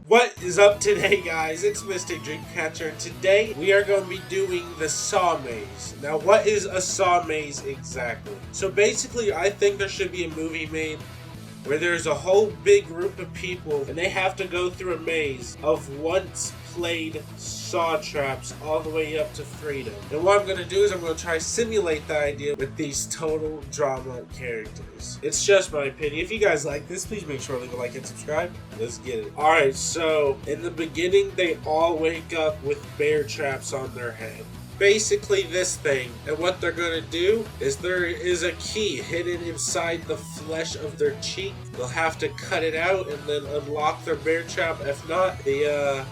What is up today, guys? It's Mr. Dreamcatcher, and today we are going to be doing the Saw Maze. Now, what is a Saw Maze exactly? So basically, I think there should be a movie made where there's a whole big group of people and they have to go through a maze of once played saw traps all the way up to freedom. And what I'm going to do is I'm going to try to simulate the idea with these total drama characters. It's just my opinion. If you guys like this, please make sure to leave a like and subscribe. Let's get it. Alright, so in the beginning they all wake up with bear traps on their head. Basically this thing, and what they're gonna do is there is a key hidden inside the flesh of their cheek. They'll have to cut it out and then unlock their bear trap. If not, the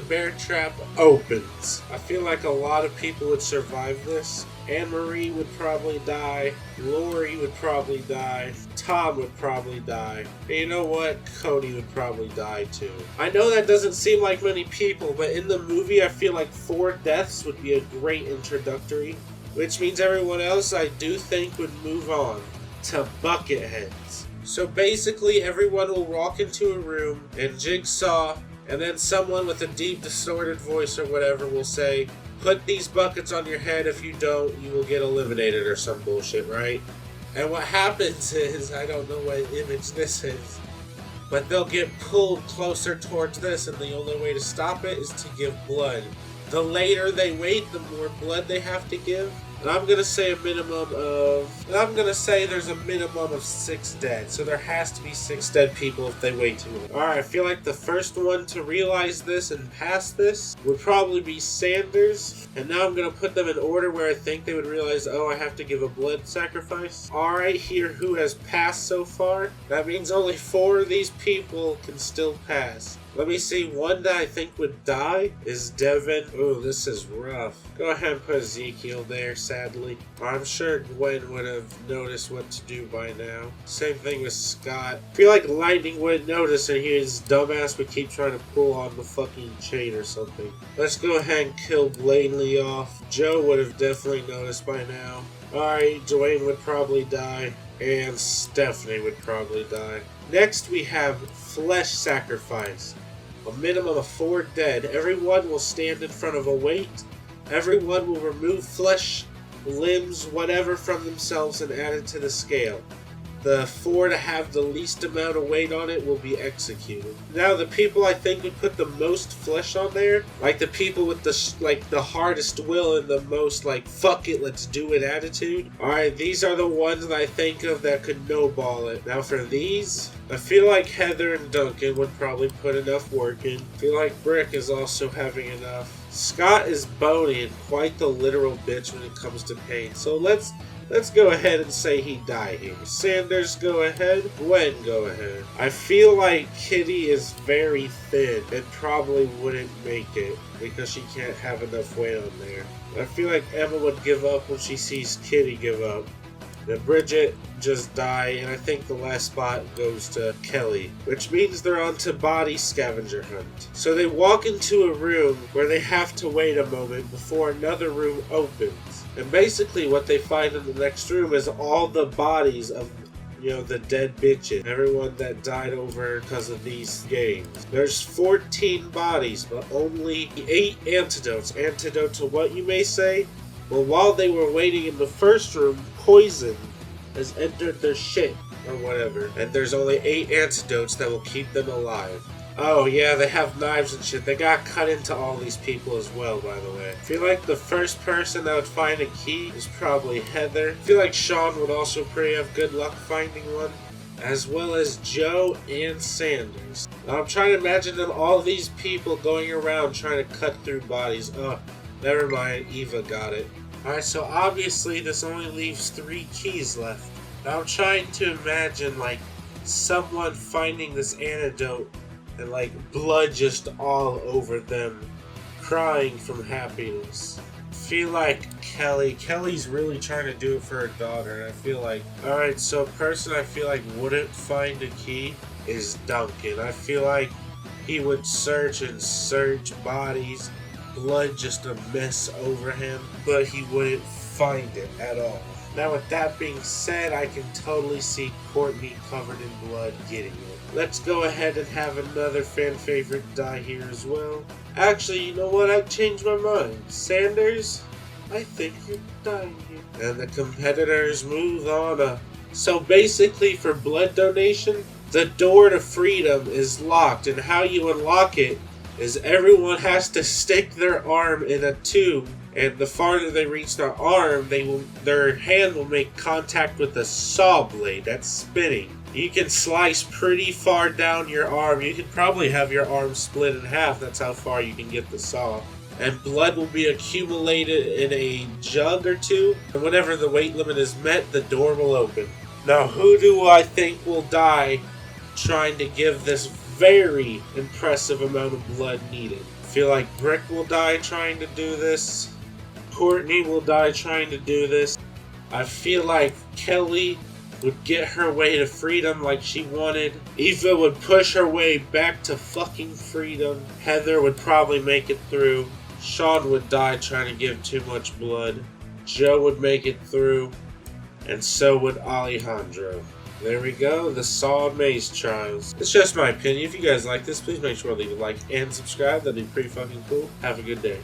bear trap opens. I feel like a lot of people would survive this. Anne-Marie would probably die, Lori would probably die, Tom would probably die, and you know what? Cody would probably die too. I know that doesn't seem like many people, but in the movie I feel like 4 deaths would be a great introductory, which means everyone else I do think would move on to Bucketheads. So basically everyone will walk into a room and Jigsaw, and then someone with a deep distorted voice or whatever will say, "Put these buckets on your head. If you don't, you will get eliminated," or some bullshit, right? And what happens is, I don't know what image this is, but they'll get pulled closer towards this, and the only way to stop it is to give blood. The later they wait, the more blood they have to give. And I'm gonna say there's a minimum of 6 dead. So there has to be 6 dead people if they wait too long. Alright, I feel like the first one to realize this and pass this would probably be Sanders. And now I'm gonna put them in order where I think they would realize, oh, I have to give a blood sacrifice. Alright, here who has passed so far. That means only 4 of these people can still pass. Let me see, one that I think would die is Devin. Ooh, this is rough. Go ahead and put Ezekiel there, sadly. I'm sure Gwen would have noticed what to do by now. Same thing with Scott. I feel like Lightning wouldn't notice and his dumbass would keep trying to pull on the fucking chain or something. Let's go ahead and kill Blatantly off. Joe would have definitely noticed by now. Alright, Dwayne would probably die. And Stephanie would probably die. Next we have Flesh Sacrifice. A minimum of 4 dead. Everyone will stand in front of a weight. Everyone will remove flesh, limbs, whatever from themselves and add it to the scale. The 4 to have the least amount of weight on it will be executed. Now the people I think would put the most flesh on there, like the people with the hardest will and the most fuck it, let's do it attitude. Alright, these are the ones that I think of that could no-ball it. Now for these, I feel like Heather and Duncan would probably put enough work in. I feel like Brick is also having enough. Scott is bony and quite the literal bitch when it comes to pain. So let's go ahead and say he died here. Sanders, go ahead. Gwen, go ahead. I feel like Kitty is very thin and probably wouldn't make it because she can't have enough weight on there. I feel like Emma would give up when she sees Kitty give up. Then Bridget just die, and I think the last spot goes to Kelly, which means they're on to body scavenger hunt. So they walk into a room where they have to wait a moment before another room opens. And basically what they find in the next room is all the bodies of the dead bitches. Everyone that died over because of these games. There's 14 bodies, but only 8 antidotes. Antidote to what, you may say? Well, while they were waiting in the first room, poison has entered their shit, or whatever. And there's only 8 antidotes that will keep them alive. Oh yeah, they have knives and shit. They got cut into all these people as well, by the way. I feel like the first person that would find a key is probably Heather. I feel like Sean would also pretty have good luck finding one. As well as Joe and Sanders. Now I'm trying to imagine them, all these people going around trying to cut through bodies. Oh, never mind, Eva got it. Alright, so obviously this only leaves 3 keys left. Now I'm trying to imagine someone finding this antidote and blood just all over them, crying from happiness. I feel like Kelly's really trying to do it for her daughter, and I feel like, alright, so a person I feel like wouldn't find a key is Duncan. I feel like he would search and search bodies, blood just a mess over him, but he wouldn't find it at all. Now with that being said, I can totally see Courtney covered in blood getting it. Let's go ahead and have another fan favorite die here as well. Actually, you know what? I changed my mind. Sanders, I think you're dying here. And the competitors move on up. So basically for blood donation, the door to freedom is locked, and how you unlock it is everyone has to stick their arm in a tube, and the farther they reach their arm, their hand will make contact with the saw blade that's spinning. You can slice pretty far down your arm. You could probably have your arm split in half. That's how far you can get the saw. And blood will be accumulated in a jug or two. And whenever the weight limit is met, the door will open. Now, who do I think will die trying to give this very impressive amount of blood needed? I feel like Brick will die trying to do this. Courtney will die trying to do this. I feel like Kelly would get her way to freedom like she wanted. Eva would push her way back to fucking freedom. Heather would probably make it through. Sean would die trying to give too much blood. Joe would make it through. And so would Alejandro. There we go, the Saw Maze Trials. It's just my opinion. If you guys like this, please make sure to leave a like and subscribe. That'd be pretty fucking cool. Have a good day.